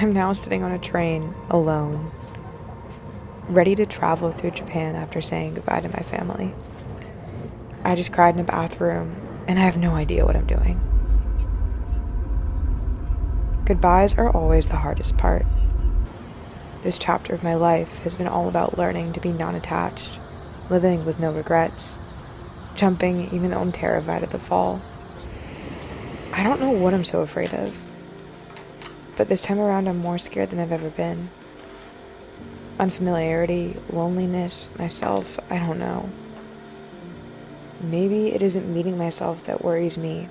I'm now sitting on a train, alone, ready to travel through Japan after saying goodbye to my family. I just cried in a bathroom, and I have no idea what I'm doing. Goodbyes are always the hardest part. This chapter of my life has been all about learning to be non-attached, living with no regrets, jumping even though I'm terrified of the fall. I don't know what I'm so afraid of, but this time around I'm more scared than I've ever been. Unfamiliarity, loneliness, myself, I don't know. Maybe it isn't meeting myself that worries me,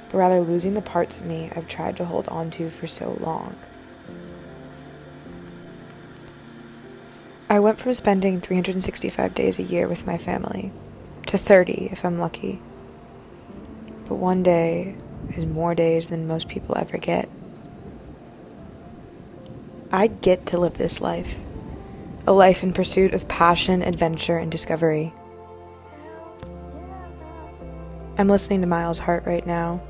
but rather losing the parts of me I've tried to hold on to for so long. I went from spending 365 days a year with my family to 30 if I'm lucky. But one day is more days than most people ever get. I get to live this life, a life in pursuit of passion, adventure, and discovery. I'm listening to Miles' heart right now.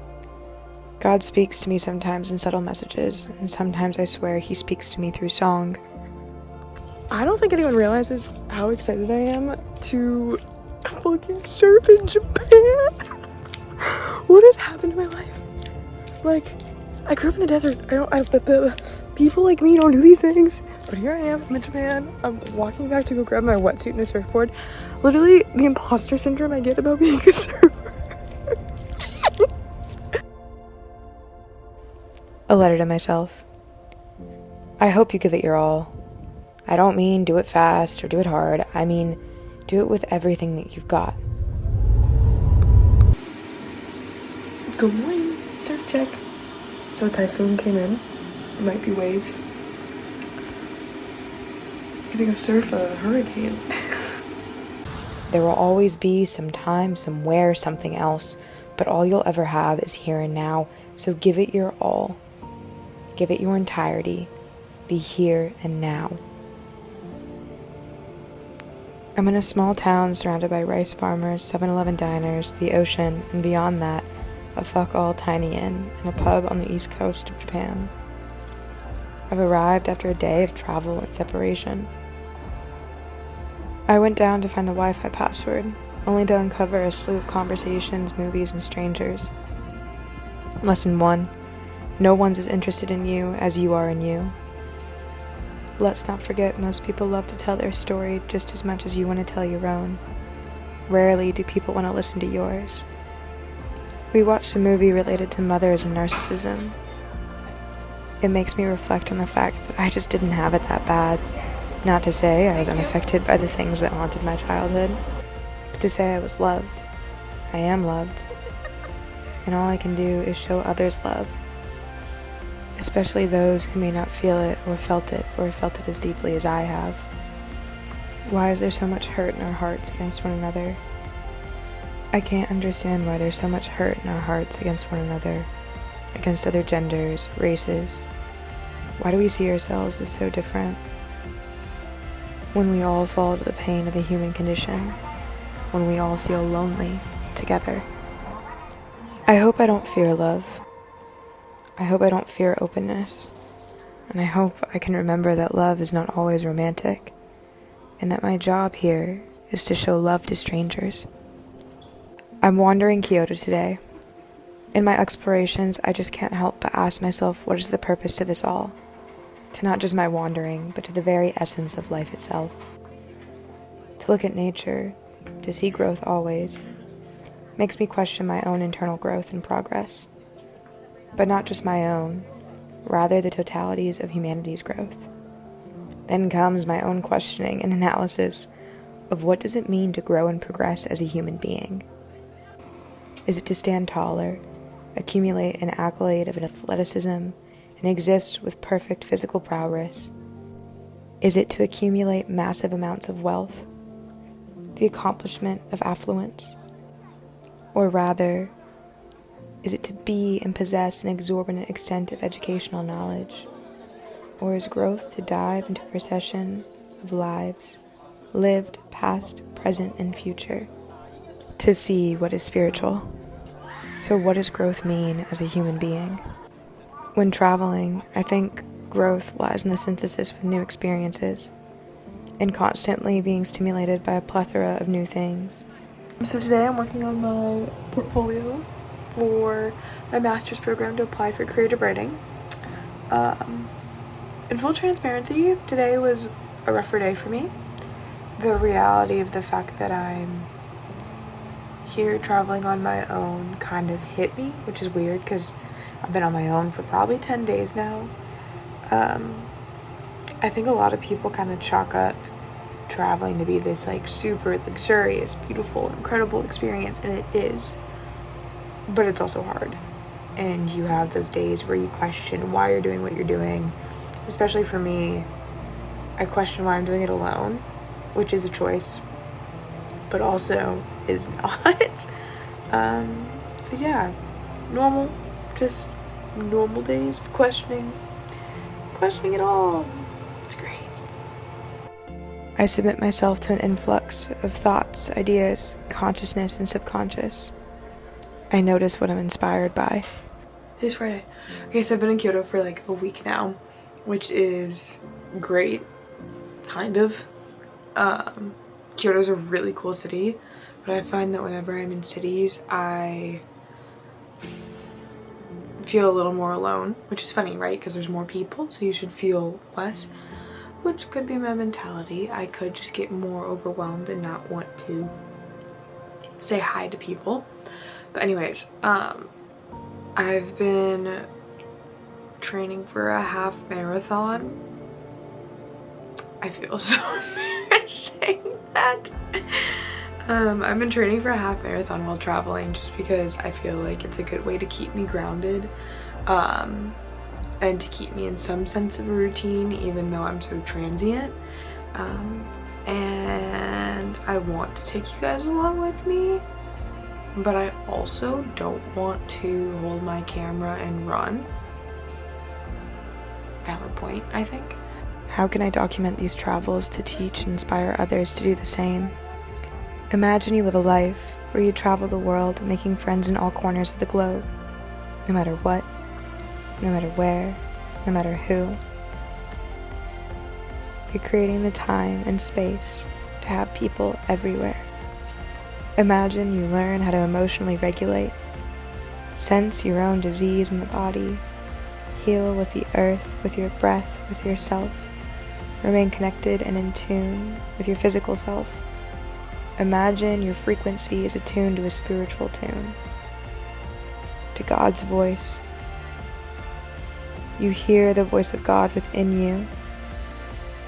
God speaks to me sometimes in subtle messages, and sometimes I swear he speaks to me through song. I don't think anyone realizes how excited I am to fucking surf in Japan. What has happened to my life? Like, I grew up in the desert. The people like me don't do these things. But here I am, I'm in Japan. I'm walking back to go grab my wetsuit and a surfboard. Literally, the imposter syndrome I get about being a surfer. A letter to myself. I hope you give it your all. I don't mean do it fast or do it hard. I mean do it with everything that you've got. Good morning. Surf check. So a typhoon came in. It might be waves. Gonna go surf a hurricane. There will always be some time, somewhere, something else, but all you'll ever have is here and now, so give it your all. Give it your entirety. Be here and now. I'm in a small town surrounded by rice farmers, 7-Eleven diners, the ocean, and beyond that, a fuck-all tiny inn and a pub on the east coast of Japan. I've arrived after a day of travel and separation. I went down to find the Wi-Fi password, only to uncover a slew of conversations, movies, and strangers. Lesson 1. No one's as interested in you as you are in you. Let's not forget, most people love to tell their story just as much as you want to tell your own. Rarely do people want to listen to yours. We watched a movie related to mothers and narcissism. It makes me reflect on the fact that I just didn't have it that bad. Not to say I was unaffected by the things that haunted my childhood, but to say I was loved. I am loved. And all I can do is show others love. Especially those who may not feel it or felt it as deeply as I have. Why is there so much hurt in our hearts against one another? I can't understand why there's so much hurt in our hearts against one another, against other genders, races. Why do we see ourselves as so different? When we all fall to the pain of the human condition, when we all feel lonely together. I hope I don't fear love. I hope I don't fear openness, and I hope I can remember that love is not always romantic, and that my job here is to show love to strangers. I'm wandering Kyoto today. In my explorations, I just can't help but ask myself, what is the purpose to this all? To not just my wandering, but to the very essence of life itself. To look at nature, to see growth always, makes me question my own internal growth and progress. But not just my own, rather the totalities of humanity's growth. Then comes my own questioning and analysis of what does it mean to grow and progress as a human being? Is it to stand taller, accumulate an accolade of athleticism, and exist with perfect physical prowess? Is it to accumulate massive amounts of wealth, the accomplishment of affluence? Or rather, is it to be and possess an exorbitant extent of educational knowledge? Or is growth to dive into a procession of lives, lived, past, present, and future, to see what is spiritual? So what does growth mean as a human being? When traveling, I think growth lies in the synthesis with new experiences, and constantly being stimulated by a plethora of new things. So today I'm working on my portfolio for my master's program to apply for creative writing. In full transparency, today was a rougher day for me. The reality of the fact that I'm here traveling on my own kind of hit me, which is weird because I've been on my own for probably 10 days now. I think a lot of people kind of chalk up traveling to be this like super luxurious, beautiful, incredible experience, and it is. But it's also hard. And you have those days where you question why you're doing what you're doing. Especially for me, I question why I'm doing it alone, which is a choice, but also is not. So yeah, just normal days of questioning it all. It's great. I submit myself to an influx of thoughts, ideas, consciousness, and subconscious. I notice what I'm inspired by. Today's Friday. Okay, so I've been in Kyoto for like a week now, which is great, kind of. Kyoto's a really cool city, but I find that whenever I'm in cities, I feel a little more alone, which is funny, right? Because there's more people, so you should feel less, which could be my mentality. I could just get more overwhelmed and not want to say hi to people. But anyways, I've been training for a half marathon. I feel so embarrassed saying that. I've been training for a half marathon while traveling just because I feel like it's a good way to keep me grounded, and to keep me in some sense of a routine even though I'm so transient. And I want to take you guys along with me, but I also don't want to hold my camera and run. Valid point, I think. How can I document these travels to teach and inspire others to do the same? Imagine you live a life where you travel the world making friends in all corners of the globe. No matter what, no matter where, no matter who. You're creating the time and space to have people everywhere. Imagine you learn how to emotionally regulate, sense your own disease in the body, heal with the earth, with your breath, with yourself, remain connected and in tune with your physical self. Imagine your frequency is attuned to a spiritual tune, to God's voice. You hear the voice of God within you,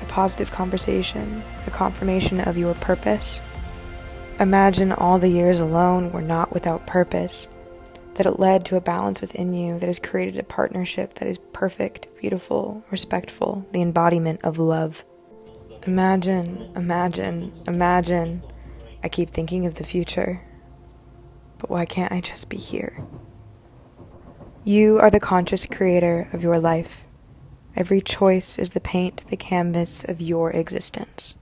a positive conversation, a confirmation of your purpose. Imagine all the years alone were not without purpose, that it led to a balance within you that has created a partnership that is perfect, beautiful, respectful, the embodiment of love. Imagine. I keep thinking of the future, but why can't I just be here? You are the conscious creator of your life. Every choice is the paint, the canvas of your existence.